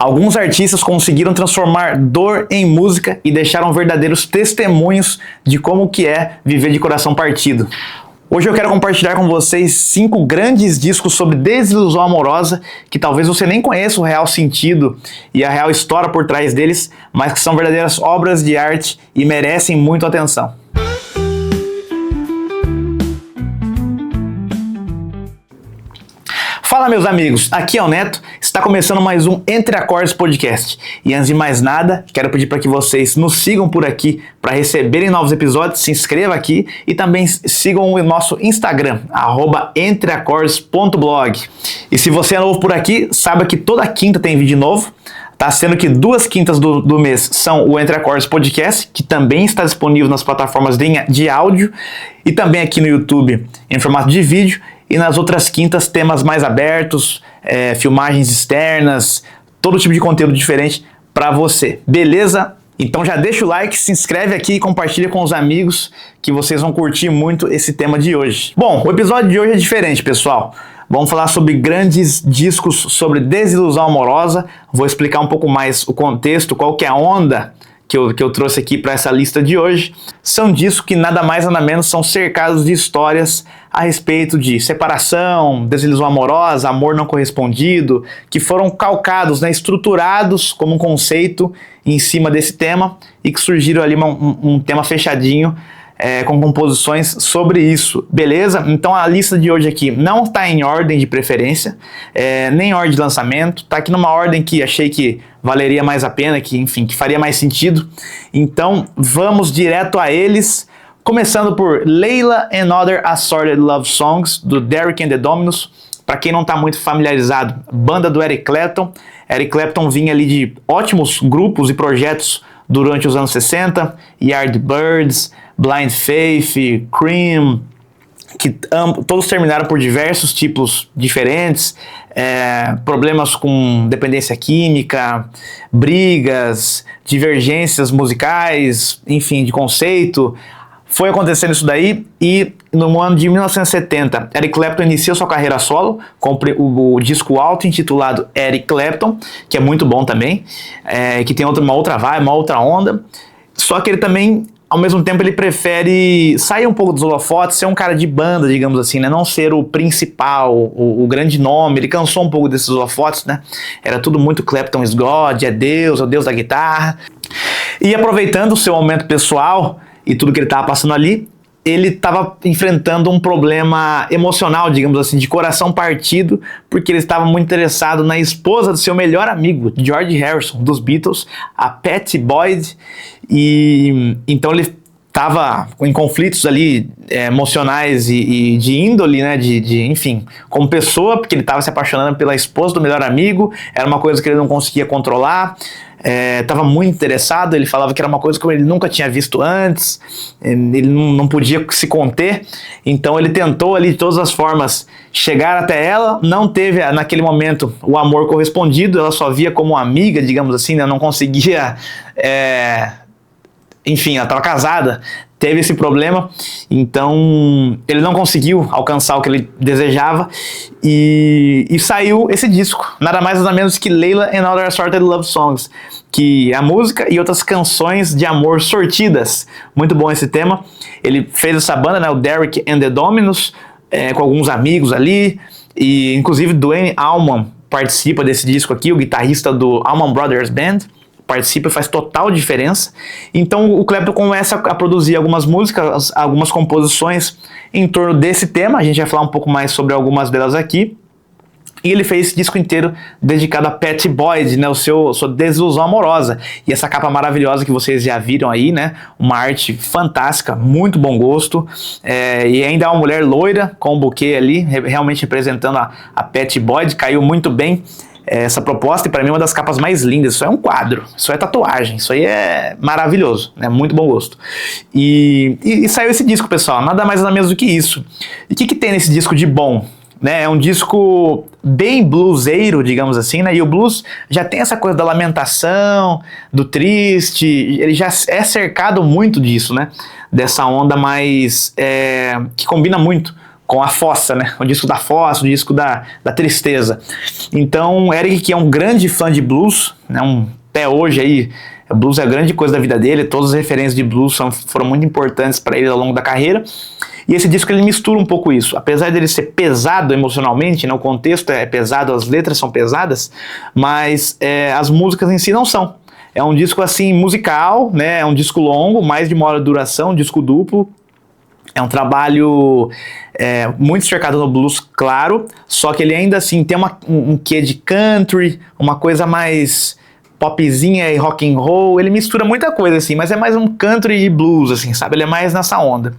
Alguns artistas conseguiram transformar dor em música e deixaram verdadeiros testemunhos de como que é viver de coração partido. Hoje eu quero compartilhar com vocês 5 grandes discos sobre desilusão amorosa que talvez você nem conheça o real sentido e a real história por trás deles, mas que são verdadeiras obras de arte e merecem muito atenção. Fala meus amigos, aqui é o Neto, está começando mais um Entre Acordes Podcast. E antes de mais nada, quero pedir para que vocês nos sigam por aqui para receberem novos episódios, se inscreva aqui e também sigam o nosso Instagram, @entreacordes.blog. E se você é novo por aqui, saiba que toda quinta tem vídeo novo. Tá sendo que 2 quintas do mês são o Entre Acordes Podcast, que também está disponível nas plataformas de áudio e também aqui no YouTube em formato de vídeo. E nas outras quintas, temas mais abertos, filmagens externas, todo tipo de conteúdo diferente para você. Beleza? Então já deixa o like, se inscreve aqui e compartilha com os amigos que vocês vão curtir muito esse tema de hoje. Bom, o episódio de hoje é diferente, pessoal. Vamos falar sobre grandes discos sobre desilusão amorosa. Vou explicar um pouco mais o contexto, qual que é a onda que eu trouxe aqui para essa lista de hoje. São discos que nada mais nada menos são cercados de histórias a respeito de separação, desilusão amorosa, amor não correspondido, que foram calcados, estruturados como um conceito em cima desse tema e que surgiram ali um tema fechadinho com composições sobre isso, beleza? Então a lista de hoje aqui não está em ordem de preferência, nem em ordem de lançamento, está aqui numa ordem que achei que valeria mais a pena, que faria mais sentido. Então vamos direto a eles, começando por Layla and Other Assorted Love Songs, do Derek and the Dominos. Para quem não está muito familiarizado, banda do Eric Clapton. Eric Clapton vinha ali de ótimos grupos e projetos durante os anos 60, Yardbirds, Blind Faith, Cream, que todos terminaram por diversos tipos diferentes, problemas com dependência química, brigas, divergências musicais, enfim, de conceito. Foi acontecendo isso daí e no ano de 1970, Eric Clapton inicia sua carreira solo com o disco auto-intitulado Eric Clapton, que é muito bom também, que tem uma outra vibe, uma outra onda. Só que ele também, ao mesmo tempo, ele prefere sair um pouco dos holofotes, ser um cara de banda, digamos assim, não ser o principal, o grande nome. Ele cansou um pouco desses holofotes, Era tudo muito Clapton is God, é o Deus da guitarra. E aproveitando o seu momento pessoal e tudo que ele estava passando ali, ele estava enfrentando um problema emocional, digamos assim, de coração partido, porque ele estava muito interessado na esposa do seu melhor amigo, George Harrison, dos Beatles, a Pattie Boyd, e então ele estava em conflitos ali emocionais e de índole, enfim, como pessoa, porque ele estava se apaixonando pela esposa do melhor amigo, era uma coisa que ele não conseguia controlar, estava muito interessado, ele falava que era uma coisa que ele nunca tinha visto antes, ele não podia se conter, então ele tentou ali de todas as formas chegar até ela, não teve naquele momento o amor correspondido, ela só via como amiga, digamos assim, não conseguia, enfim, ela estava casada, teve esse problema, então ele não conseguiu alcançar o que ele desejava e saiu esse disco, nada mais nada menos que Layla and Other Assorted Love Songs, que é a música e outras canções de amor sortidas. Muito bom esse tema. Ele fez essa banda, o Derek and the Dominos, com alguns amigos ali, e inclusive Duane Allman participa desse disco aqui, o guitarrista do Allman Brothers Band, participa e faz total diferença. Então o Clapton começa a produzir algumas músicas, algumas composições em torno desse tema. A gente vai falar um pouco mais sobre algumas delas aqui. E ele fez esse disco inteiro dedicado a Pattie Boyd, sua desilusão amorosa. E essa capa maravilhosa que vocês já viram aí, uma arte fantástica, muito bom gosto. E ainda é uma mulher loira com um buquê ali, realmente representando a Pattie Boyd. Caiu muito bem essa proposta, e para mim é uma das capas mais lindas. Isso é um quadro, isso é tatuagem, isso aí é maravilhoso, muito bom gosto. E saiu esse disco, pessoal, nada mais nada menos do que isso. E o que tem nesse disco de bom? É um disco bem bluseiro, digamos assim, e o blues já tem essa coisa da lamentação, do triste, ele já é cercado muito disso, dessa onda mais que combina muito com a fossa, né? O disco da fossa, o disco da tristeza. Então, Eric, que é um grande fã de blues, né? Até hoje aí, o blues é a grande coisa da vida dele, todas as referências de blues foram muito importantes para ele ao longo da carreira. E esse disco ele mistura um pouco isso. Apesar dele ser pesado emocionalmente, né, o contexto é pesado, as letras são pesadas, mas as músicas em si não são. É um disco assim musical, né, é um disco longo, mais de 1 hora de duração, um disco duplo. É um trabalho muito cercado no blues, claro, só que ele ainda assim tem um quê de country, uma coisa mais popzinha e rock and roll. Ele mistura muita coisa assim, mas é mais um country e blues, assim, sabe? Ele é mais nessa onda.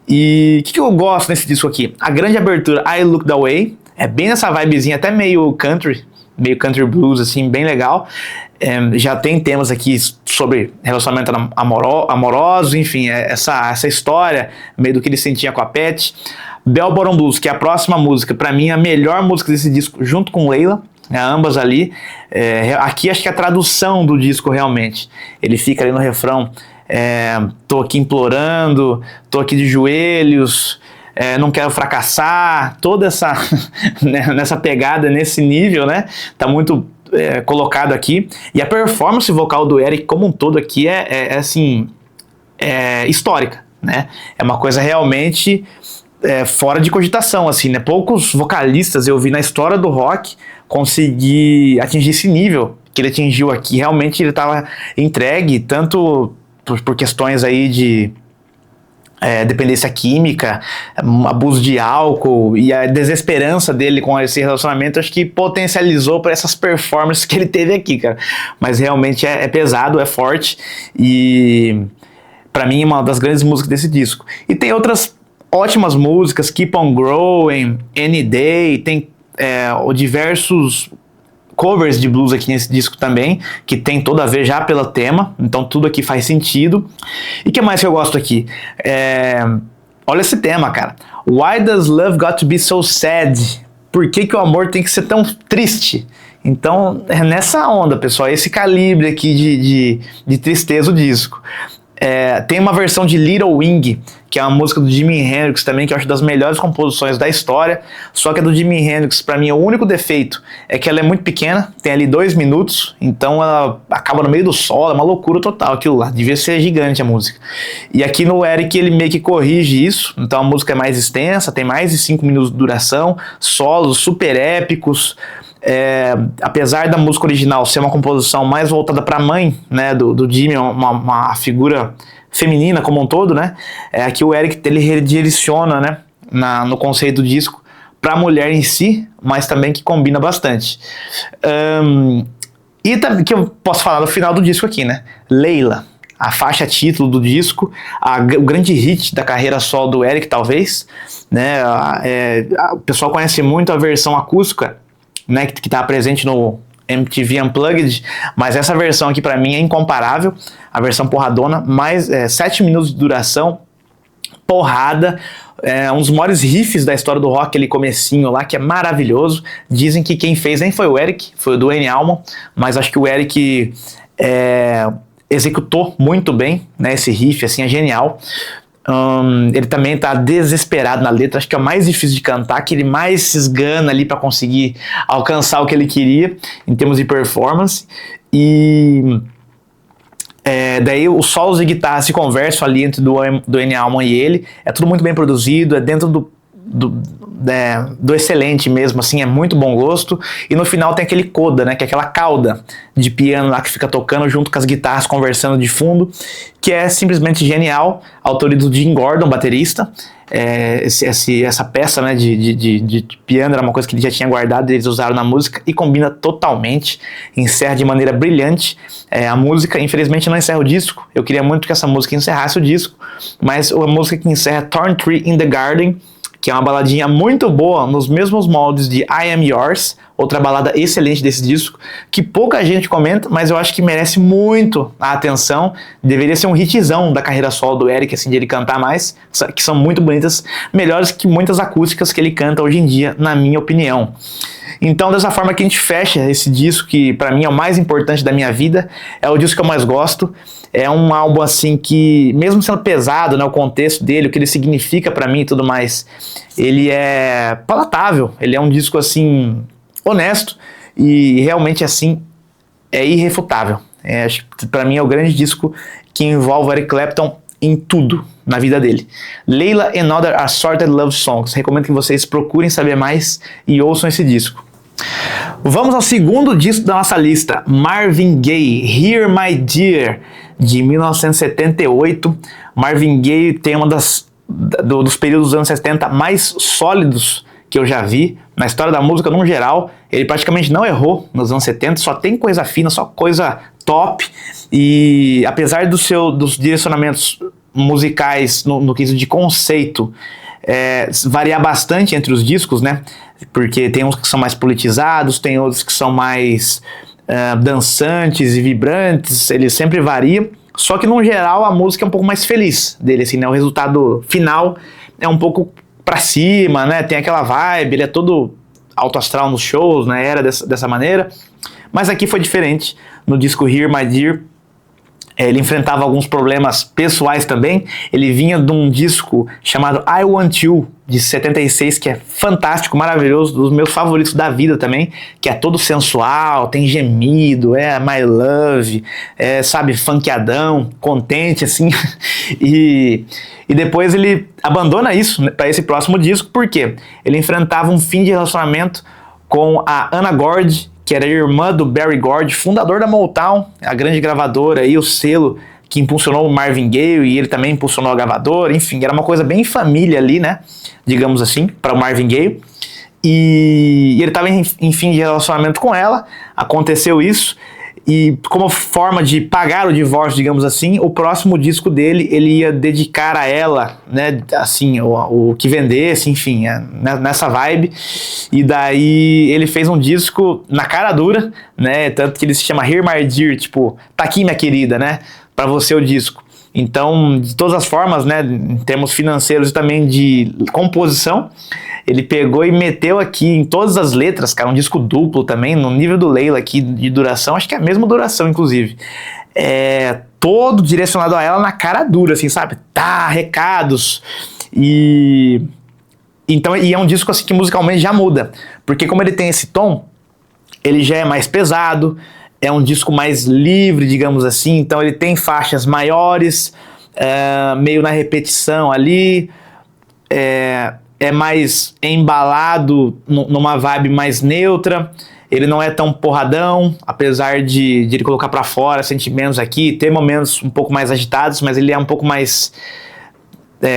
E o que eu gosto nesse disco aqui? A grande abertura, I Look That Way, é bem nessa vibezinha, até meio country blues, assim, bem legal. Já tem temas aqui sobre relacionamento amoroso, enfim, essa história, meio do que ele sentia com a Pat. Bell Bottom Blues, que é a próxima música, pra mim a melhor música desse disco, junto com Layla, né, ambas ali. Aqui acho que é a tradução do disco realmente. Ele fica ali no refrão, tô aqui implorando, tô aqui de joelhos, não quero fracassar, toda essa nessa pegada, nesse nível, né? Tá muito colocado aqui. E a performance vocal do Eric como um todo aqui assim, histórica, né? É uma coisa realmente fora de cogitação, assim, né? Poucos vocalistas eu vi na história do rock conseguir atingir esse nível que ele atingiu aqui. Realmente ele estava entregue, tanto por questões aí de dependência química, abuso de álcool e a desesperança dele com esse relacionamento, acho que potencializou para essas performances que ele teve aqui, cara. Mas realmente é pesado, é forte e para mim é uma das grandes músicas desse disco. E tem outras ótimas músicas, Keep On Growing, Any Day, tem diversos covers de blues aqui nesse disco também, que tem toda a ver já pelo tema, então tudo aqui faz sentido. E o que mais que eu gosto aqui? Olha esse tema, cara. Why does love got to be so sad? Por que o amor tem que ser tão triste? Então, é nessa onda, pessoal, esse calibre aqui de tristeza o disco. Tem uma versão de Little Wing, que é uma música do Jimi Hendrix também, que eu acho das melhores composições da história, só que a do Jimi Hendrix, pra mim, o único defeito é que ela é muito pequena, tem ali 2 minutos, então ela acaba no meio do solo, é uma loucura total aquilo lá, devia ser gigante a música. E aqui no Eric ele meio que corrige isso, então a música é mais extensa, tem mais de 5 minutos de duração, solos super épicos. Apesar da música original ser uma composição mais voltada para a mãe, né, do Jimmy, uma figura feminina como um todo, né, aqui o Eric ele redireciona, né, no conceito do disco para a mulher em si, mas também que combina bastante. E também que eu posso falar no final do disco aqui, né, Layla, a faixa título do disco, o grande hit da carreira solo do Eric, talvez, né, o pessoal conhece muito a versão acústica, né, que está presente no MTV Unplugged, mas essa versão aqui pra mim é incomparável, a versão porradona, mais 7 minutos de duração, porrada, um dos maiores riffs da história do rock, aquele comecinho lá, que é maravilhoso. Dizem que quem fez nem foi o Eric, foi o Duane Allman, mas acho que o Eric executou muito bem, né, esse riff, assim, é genial. Ele também tá desesperado na letra, acho que é o mais difícil de cantar, que ele mais se esgana ali para conseguir alcançar o que ele queria em termos de performance. E daí os solos de guitarra se conversam ali entre do Duane Allman e ele, é tudo muito bem produzido, é dentro do excelente mesmo, assim, é muito bom gosto. E no final tem aquele coda, né, que é aquela cauda de piano lá que fica tocando junto com as guitarras conversando de fundo, que é simplesmente genial. Autoria do Jim Gordon, baterista. Essa peça, né, de piano era uma coisa que ele já tinha guardado, eles usaram na música e combina totalmente, encerra de maneira brilhante a música. Infelizmente não encerra o disco, eu queria muito que essa música encerrasse o disco, mas a música que encerra é Thorn Tree in the Garden, que é uma baladinha muito boa, nos mesmos moldes de I Am Yours, outra balada excelente desse disco, que pouca gente comenta, mas eu acho que merece muito a atenção. Deveria ser um hitzão da carreira solo do Eric, assim, de ele cantar mais, que são muito bonitas, melhores que muitas acústicas que ele canta hoje em dia, na minha opinião. Então, dessa forma que a gente fecha esse disco, que pra mim é o mais importante da minha vida, é o disco que eu mais gosto. É um álbum assim que, mesmo sendo pesado, né, o contexto dele, o que ele significa pra mim e tudo mais, ele é palatável, ele é um disco assim, honesto, e realmente assim, é irrefutável. Acho que pra mim é o grande disco que envolve o Eric Clapton em tudo na vida dele. Layla and Other Assorted Love Songs. Recomendo que vocês procurem saber mais e ouçam esse disco. Vamos ao segundo disco da nossa lista, Marvin Gaye, Here My Dear, de 1978. Marvin Gaye tem uma dos períodos dos anos 70 mais sólidos que eu já vi na história da música no geral. Ele praticamente não errou nos anos 70, só tem coisa fina, só coisa top, e apesar dos direcionamentos musicais no quesito de conceito variar bastante entre os discos, né? Porque tem uns que são mais politizados, tem outros que são mais dançantes e vibrantes, ele sempre varia, só que no geral a música é um pouco mais feliz dele, assim, né? O resultado final é um pouco pra cima, né? Tem aquela vibe, ele é todo alto astral nos shows, né? Era dessa maneira, mas aqui foi diferente. No disco Here My Dear, ele enfrentava alguns problemas pessoais também. Ele vinha de um disco chamado I Want You, de 76, que é fantástico, maravilhoso, dos meus favoritos da vida também, que é todo sensual, tem gemido, My Love, sabe, funkeadão, contente, assim. E depois ele abandona isso, né, para esse próximo disco, porque ele enfrentava um fim de relacionamento com a Anna Gord, que era irmã do Berry Gordy, fundador da Motown, a grande gravadora e o selo que impulsionou o Marvin Gaye, e ele também impulsionou a gravadora. Enfim, era uma coisa bem família ali, né, digamos assim, para o Marvin Gaye. E ele estava em fim de relacionamento com ela, aconteceu isso, e como forma de pagar o divórcio, digamos assim, o próximo disco dele, ele ia dedicar a ela, né, assim, o que vendesse, enfim, nessa vibe. E daí ele fez um disco na cara dura, né, tanto que ele se chama Here My Dear, tipo, tá aqui minha querida, né, pra você o disco. Então, de todas as formas, né, em termos financeiros e também de composição, ele pegou e meteu aqui em todas as letras, cara, um disco duplo também, no nível do Layla aqui de duração, acho que é a mesma duração, inclusive. Todo direcionado a ela na cara dura, assim, sabe? Tá, recados. Então, é um disco assim que musicalmente já muda, porque como ele tem esse tom, ele já é mais pesado, é um disco mais livre, digamos assim, então ele tem faixas maiores, meio na repetição ali, é mais embalado numa vibe mais neutra, ele não é tão porradão, apesar de ele colocar pra fora sentimentos aqui, ter momentos um pouco mais agitados, mas ele é um pouco mais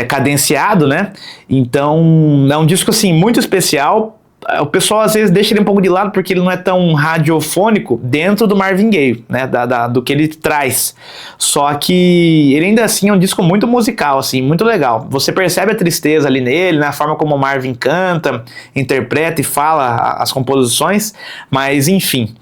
cadenciado, né? Então é um disco assim muito especial. O pessoal às vezes deixa ele um pouco de lado porque ele não é tão radiofônico dentro do Marvin Gaye, né, do que ele traz. Só que ele ainda assim é um disco muito musical, assim, muito legal. Você percebe a tristeza ali nele, na forma como o Marvin canta, interpreta e fala as composições, mas enfim.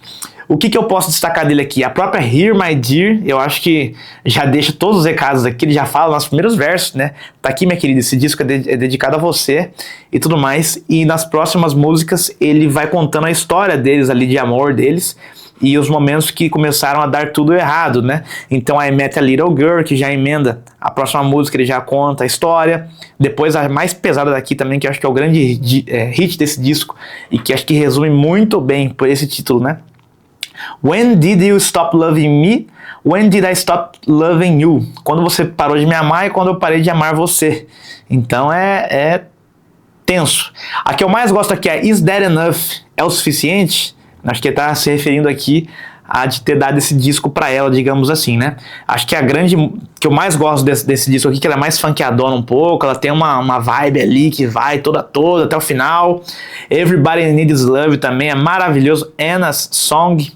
O que eu posso destacar dele aqui? A própria Here My Dear, eu acho que já deixa todos os recados aqui, ele já fala nos primeiros versos, né? Tá aqui, minha querida, esse disco é dedicado a você e tudo mais. E nas próximas músicas ele vai contando a história deles ali, de amor deles, e os momentos que começaram a dar tudo errado, né? Então I Met a Little Girl, que já emenda a próxima música, ele já conta a história. Depois a mais pesada daqui também, que eu acho que é o grande hit desse disco, e que acho que resume muito bem por esse título, né? When did you stop loving me? When did I stop loving you? Quando você parou de me amar e quando eu parei de amar você. Então é tenso. A que eu mais gosto aqui é Is That Enough? É o suficiente? Acho que ele está se referindo aqui a de ter dado esse disco para ela, digamos assim, né? Acho que a grande que eu mais gosto desse disco aqui, que ela é mais funkeadona um pouco, ela tem uma vibe ali que vai toda até o final. Everybody Needs Love também é maravilhoso. Anna's Song,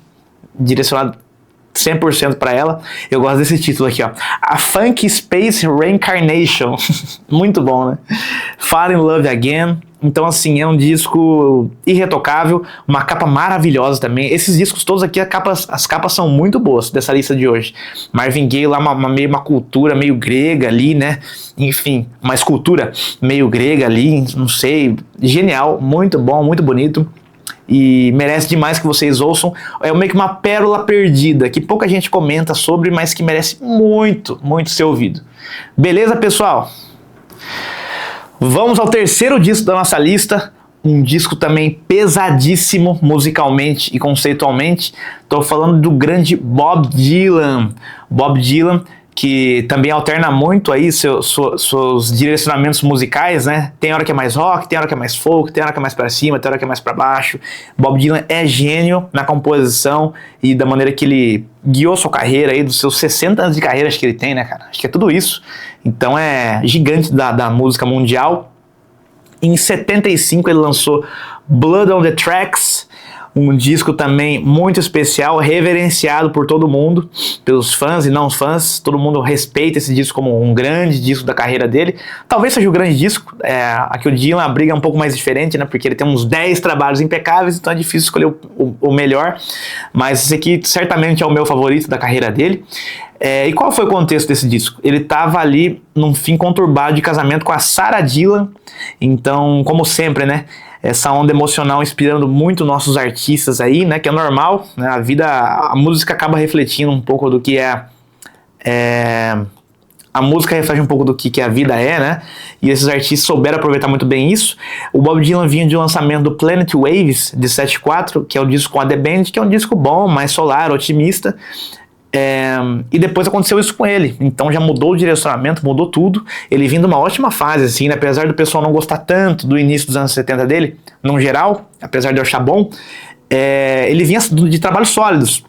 direcionado 100% para ela. Eu gosto desse título aqui, ó. A Funky Space Reincarnation. Muito bom, né? Fall in Love Again. Então, assim, é um disco irretocável, uma capa maravilhosa também. Esses discos todos aqui, as capas são muito boas dessa lista de hoje. Marvin Gaye lá, uma cultura meio grega ali, né? Enfim, uma escultura meio grega ali, não sei. Genial, muito bom, muito bonito. e merece demais que vocês ouçam. É meio que uma pérola perdida, que pouca gente comenta sobre, mas que merece muito, muito ser ouvido. Beleza, pessoal? Vamos ao terceiro disco da nossa lista, um disco também pesadíssimo musicalmente e conceitualmente. Estou falando do grande Bob Dylan. Bob Dylan, que também alterna muito aí seus direcionamentos musicais, né? Tem hora que é mais rock, tem hora que é mais folk, tem hora que é mais pra cima, tem hora que é mais pra baixo. Bob Dylan é gênio na composição e da maneira que ele guiou sua carreira aí, dos seus 60 anos de carreira, acho que ele tem, né, cara? Acho que é tudo isso. Então é gigante da música mundial. Em 75 ele lançou Blood on the Tracks, um disco também muito especial, reverenciado por todo mundo, pelos fãs e não fãs. Todo mundo respeita esse disco como um grande disco da carreira dele. Talvez seja o grande disco. Aqui o Dylan, a briga é um pouco mais diferente, né? Porque ele tem uns 10 trabalhos impecáveis, então é difícil escolher o melhor. Mas esse aqui certamente é o meu favorito da carreira dele. E qual foi o contexto desse disco? Ele estava ali num fim conturbado de casamento com a Sarah Dylan. Então, como sempre, né? Essa onda emocional inspirando muito nossos artistas aí, né? Que é normal, né? A música acaba refletindo um pouco do que a música reflete um pouco do que a vida é, né? E esses artistas souberam aproveitar muito bem isso. O Bob Dylan vinha de um lançamento do Planet Waves, de 74, que é o disco com a The Band, que é um disco bom, mais solar, otimista. E depois aconteceu isso com ele, então já mudou o direcionamento, mudou tudo. Ele vinha de uma ótima fase, assim, né? Apesar do pessoal não gostar tanto do início dos anos 70 dele, no geral, apesar de eu achar bom, ele vinha de trabalhos sólidos,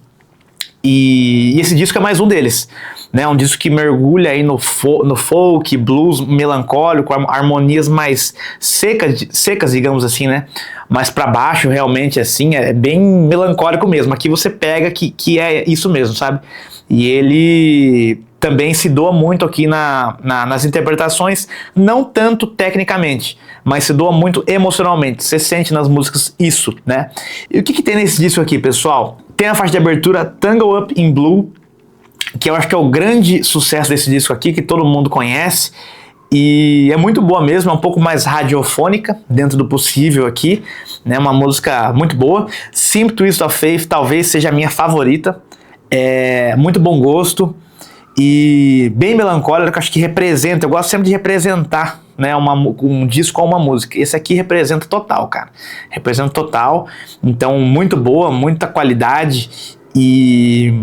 e esse disco é mais um deles, né? Um disco que mergulha aí no folk, blues melancólico, harmonias mais secas, digamos assim, né? Mais pra baixo, realmente, assim, é bem melancólico mesmo. Aqui você pega que é isso mesmo, sabe? E ele também se doa muito aqui nas interpretações, não tanto tecnicamente, mas se doa muito emocionalmente. Você sente nas músicas isso, né? E o que tem nesse disco aqui, pessoal? Tem a faixa de abertura Tangled Up in Blue, que eu acho que é o grande sucesso desse disco aqui, que todo mundo conhece. E é muito boa mesmo, é um pouco mais radiofônica, dentro do possível aqui, né? Uma música muito boa. Simple Twist of Faith talvez seja a minha favorita, muito bom gosto e bem melancólica, que eu acho que representa, eu gosto sempre de representar, né, um disco ou uma música. Esse aqui representa total, cara, representa total, então muito boa, muita qualidade e...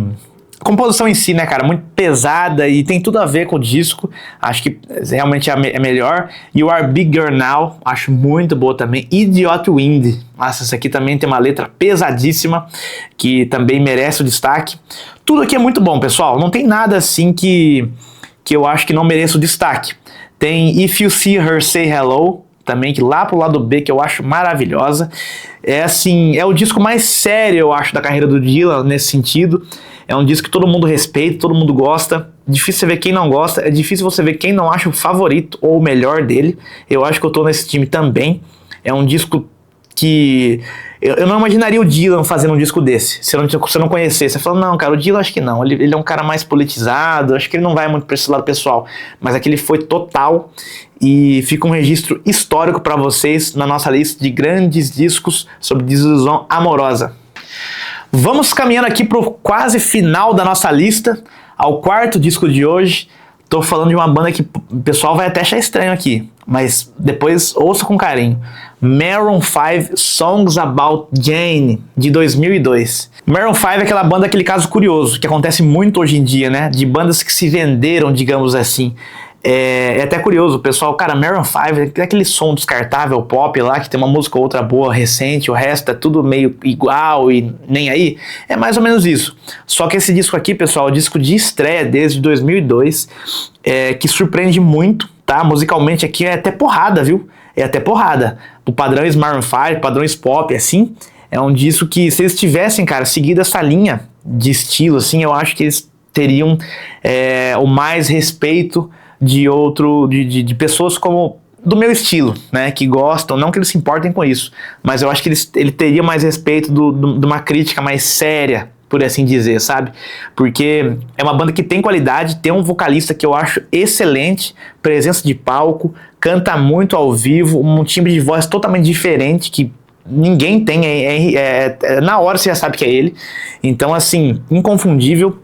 A composição em si, né, cara, muito pesada e tem tudo a ver com o disco, acho que realmente é melhor. You Are Big Girl Now, acho muito boa também. Idiot Wind, nossa, essa aqui também tem uma letra pesadíssima, que também merece o destaque. Tudo aqui é muito bom, pessoal, não tem nada assim que eu acho que não mereça o destaque. Tem If You See Her Say Hello, também, que lá pro lado B, que eu acho maravilhosa. Assim, é o disco mais sério, eu acho, da carreira do Dylan, nesse sentido. É um disco que todo mundo respeita, todo mundo gosta. Difícil você ver quem não gosta, é difícil você ver quem não acha o favorito ou o melhor dele. Eu acho que eu tô nesse time também. É um disco que... Eu não imaginaria o Dylan fazendo um disco desse, se eu não conhecesse. Você fala, não, cara, o Dylan acho que não. Ele é um cara mais politizado, acho que ele não vai muito pra esse lado pessoal. Mas aqui ele foi total e fica um registro histórico pra vocês na nossa lista de grandes discos sobre desilusão amorosa. Vamos caminhando aqui pro quase final da nossa lista, ao quarto disco de hoje. Tô falando de uma banda que o pessoal vai até achar estranho aqui, mas depois ouça com carinho. Maroon 5, Songs About Jane, de 2002. Maroon 5 é aquela banda, aquele caso curioso, que acontece muito hoje em dia, né? De bandas que se venderam, digamos assim. É até curioso, pessoal, cara, Maroon 5 é aquele som descartável pop lá, que tem uma música ou outra boa, recente, o resto é tudo meio igual e nem aí. É mais ou menos isso. Só que esse disco aqui, pessoal, é o disco de estreia desde 2002, que surpreende muito, tá? Musicalmente aqui é até porrada, viu? É até porrada. O padrões Maroon 5, padrões pop, assim, é um disco que, se eles tivessem, cara, seguido essa linha de estilo, assim, eu acho que eles teriam o mais respeito de pessoas como do meu estilo, né, que gostam, não que eles se importem com isso, mas eu acho que ele teria mais respeito de uma crítica mais séria, por assim dizer, sabe? Porque é uma banda que tem qualidade, tem um vocalista que eu acho excelente, presença de palco, canta muito ao vivo, um timbre de voz totalmente diferente, que ninguém tem, na hora você já sabe que é ele. Então, assim, inconfundível.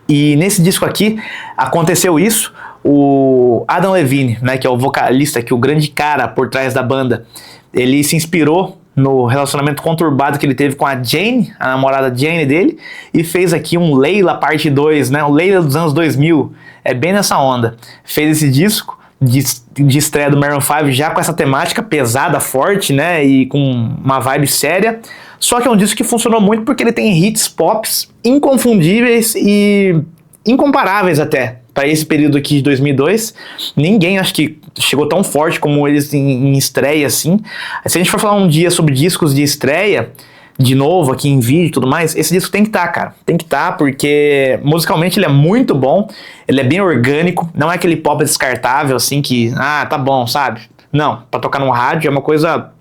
E nesse disco aqui aconteceu isso. O Adam Levine, né, que é o vocalista, que é o grande cara por trás da banda, ele se inspirou no relacionamento conturbado que ele teve com a Jane, a namorada Jane dele, e fez aqui um Layla parte 2, né, o Layla dos anos 2000, é bem nessa onda. Fez esse disco de estreia do Maroon 5 já com essa temática pesada, forte, né, e com uma vibe séria. Só que é um disco que funcionou muito porque ele tem hits pops inconfundíveis e incomparáveis até. Para esse período aqui de 2002, ninguém acho que chegou tão forte como eles em estreia assim. Se a gente for falar um dia sobre discos de estreia, de novo aqui em vídeo e tudo mais, esse disco tem que estar, cara. Tem que estar porque musicalmente ele é muito bom, ele é bem orgânico, não é aquele pop descartável assim que, tá bom, sabe? Não, para tocar no rádio é uma coisa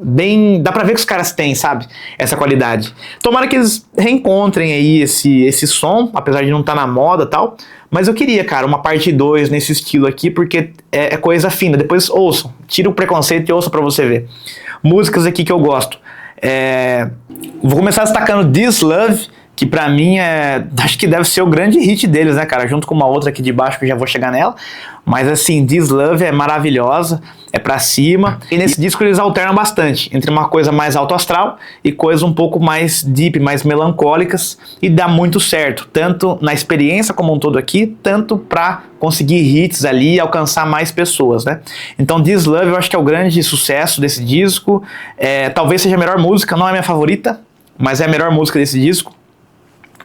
bem, dá pra ver que os caras têm, sabe, essa qualidade. Tomara que eles reencontrem aí esse som, apesar de não estar na moda e tal, mas eu queria, cara, uma parte 2 nesse estilo aqui, porque é coisa fina. Depois ouçam, tira o preconceito e ouça pra você ver. Músicas aqui que eu gosto. Vou começar destacando This Love, que pra mim acho que deve ser o grande hit deles, né, cara, junto com uma outra aqui de baixo que eu já vou chegar nela, mas assim, This Love é maravilhosa, é pra cima, e nesse disco eles alternam bastante, entre uma coisa mais alto astral e coisas um pouco mais deep, mais melancólicas, e dá muito certo, tanto na experiência como um todo aqui, tanto pra conseguir hits ali e alcançar mais pessoas, né. Então This Love eu acho que é o grande sucesso desse disco, talvez seja a melhor música, não é a minha favorita, mas é a melhor música desse disco.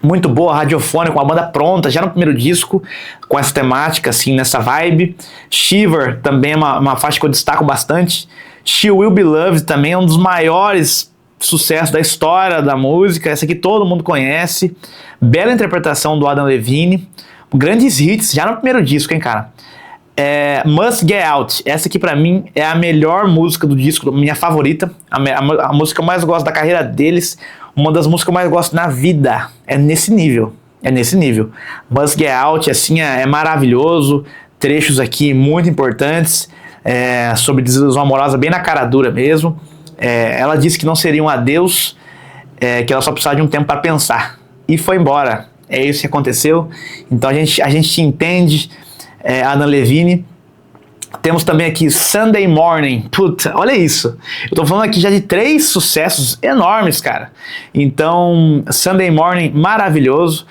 Muito boa, radiofônica, com a banda pronta, já no primeiro disco, com essa temática, assim, nessa vibe. Shiver também é uma faixa que eu destaco bastante. She Will Be Loved também é um dos maiores sucessos da história da música, essa aqui todo mundo conhece. Bela interpretação do Adam Levine. Grandes hits, já no primeiro disco, hein, cara. Must Get Out, essa aqui pra mim é a melhor música do disco, minha favorita, a música que eu mais gosto da carreira deles, uma das músicas que eu mais gosto na vida, é nesse nível. Must Get Out, assim, é maravilhoso, trechos aqui muito importantes, sobre desilusão amorosa, bem na cara dura mesmo. Ela disse que não seria um adeus, que ela só precisava de um tempo para pensar, e foi embora, é isso que aconteceu. Então a gente entende Adam Levine. Temos também aqui Sunday Morning. Puta, olha isso. Eu tô falando aqui já de 3 sucessos enormes, cara. Então, Sunday Morning, maravilhoso.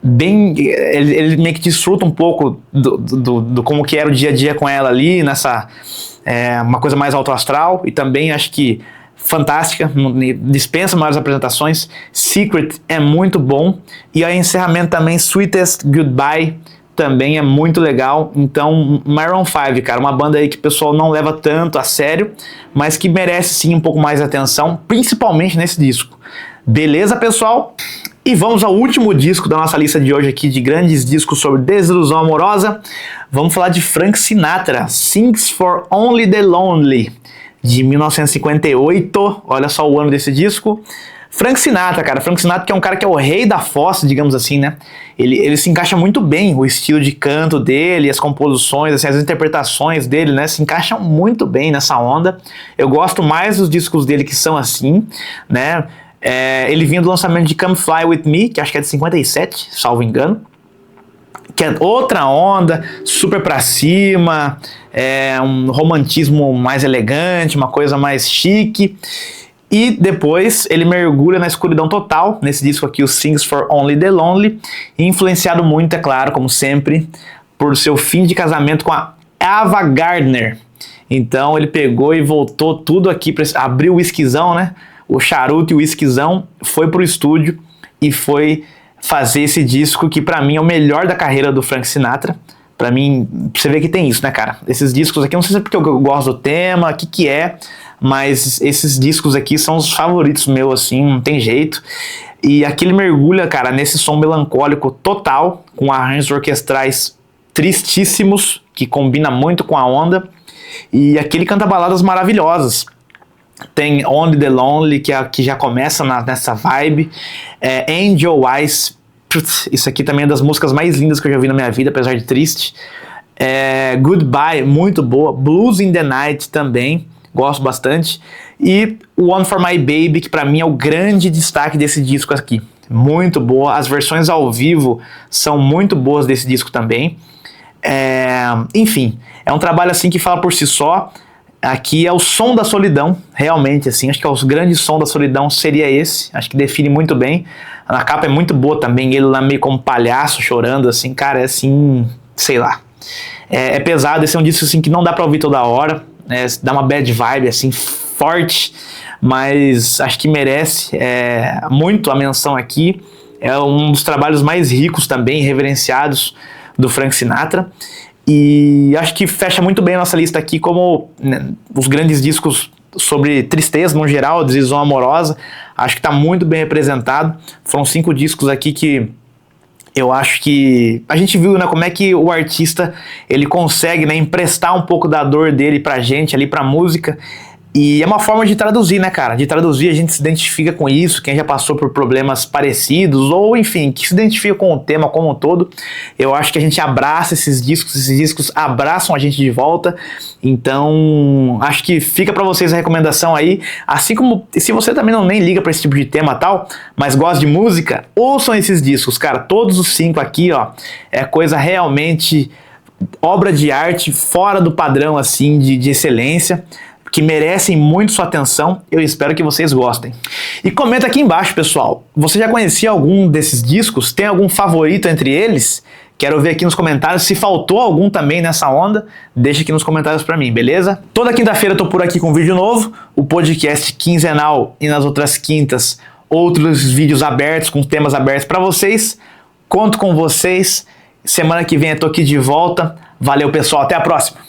Ele meio que desfruta um pouco do como que era o dia a dia com ela ali, nessa uma coisa mais alto astral, e também acho que fantástica, dispensa maiores apresentações. Secret é muito bom, e aí encerramento também, Sweetest Goodbye, também é muito legal. Então Maroon 5, cara, uma banda aí que o pessoal não leva tanto a sério, mas que merece sim um pouco mais de atenção, principalmente nesse disco. Beleza, pessoal? E vamos ao último disco da nossa lista de hoje aqui, de grandes discos sobre desilusão amorosa. Vamos falar de Frank Sinatra, Sings for Only the Lonely, de 1958, olha só o ano desse disco. Frank Sinatra, cara, Frank Sinatra que é um cara que é o rei da fossa, digamos assim, né? Ele se encaixa muito bem, o estilo de canto dele, as composições, assim, as interpretações dele, né? Se encaixam muito bem nessa onda. Eu gosto mais dos discos dele que são assim, né? Ele vinha do lançamento de Come Fly With Me, que acho que é de 57, salvo engano, que é outra onda, super pra cima, um romantismo mais elegante, uma coisa mais chique. E depois ele mergulha na escuridão total, nesse disco aqui, o Sings for Only the Lonely, influenciado muito, é claro, como sempre, por seu fim de casamento com a Ava Gardner. Então ele pegou e voltou tudo aqui, abriu o whiskyzão, né? O charuto e o whiskyzão, foi pro estúdio e foi fazer esse disco que pra mim é o melhor da carreira do Frank Sinatra. Pra mim, você vê que tem isso, né, cara? Esses discos aqui, não sei se é porque eu gosto do tema, o que é, mas esses discos aqui são os favoritos meus, assim, não tem jeito. E aqui ele mergulha, cara, nesse som melancólico total, com arranjos orquestrais tristíssimos, que combina muito com a onda. E aqui ele canta baladas maravilhosas. Tem Only the Lonely, que já começa nessa vibe. Angel Eyes, putz, isso aqui também é das músicas mais lindas que eu já vi na minha vida, apesar de triste. Goodbye, muito boa. Blues in the Night também, gosto bastante. E o One For My Baby, que pra mim é o grande destaque desse disco aqui. Muito boa, as versões ao vivo são muito boas desse disco também. Enfim, é um trabalho assim que fala por si só. Aqui é o som da solidão, realmente, assim, acho que o grande som da solidão seria esse, acho que define muito bem. A capa é muito boa também, ele lá meio como palhaço, chorando, assim, cara, é assim, sei lá. É pesado, esse é um disco assim que não dá pra ouvir toda hora, dá uma bad vibe, assim, forte, mas acho que merece muito a menção aqui. É um dos trabalhos mais ricos também, reverenciados do Frank Sinatra. E acho que fecha muito bem a nossa lista aqui como, né, os grandes discos sobre tristeza no geral, desilusão amorosa. Acho que está muito bem representado. Foram 5 discos aqui que eu acho que a gente viu, né, como é que o artista ele consegue, né, emprestar um pouco da dor dele pra gente ali, pra música. E é uma forma de traduzir, né, cara? De traduzir, a gente se identifica com isso, quem já passou por problemas parecidos, ou enfim, que se identifica com o tema como um todo. Eu acho que a gente abraça esses discos abraçam a gente de volta. Então, acho que fica pra vocês a recomendação aí. Assim como, se você também nem liga pra esse tipo de tema e tal, mas gosta de música, ouçam esses discos, cara. Todos os 5 aqui, ó, é coisa realmente, obra de arte, fora do padrão, assim, de excelência, que merecem muito sua atenção. Eu espero que vocês gostem. E comenta aqui embaixo, pessoal. Você já conhecia algum desses discos? Tem algum favorito entre eles? Quero ver aqui nos comentários. Se faltou algum também nessa onda, deixa aqui nos comentários pra mim, beleza? Toda quinta-feira eu tô por aqui com um vídeo novo, o podcast quinzenal, e nas outras quintas, outros vídeos abertos, com temas abertos pra vocês. Conto com vocês. Semana que vem eu tô aqui de volta. Valeu, pessoal. Até a próxima.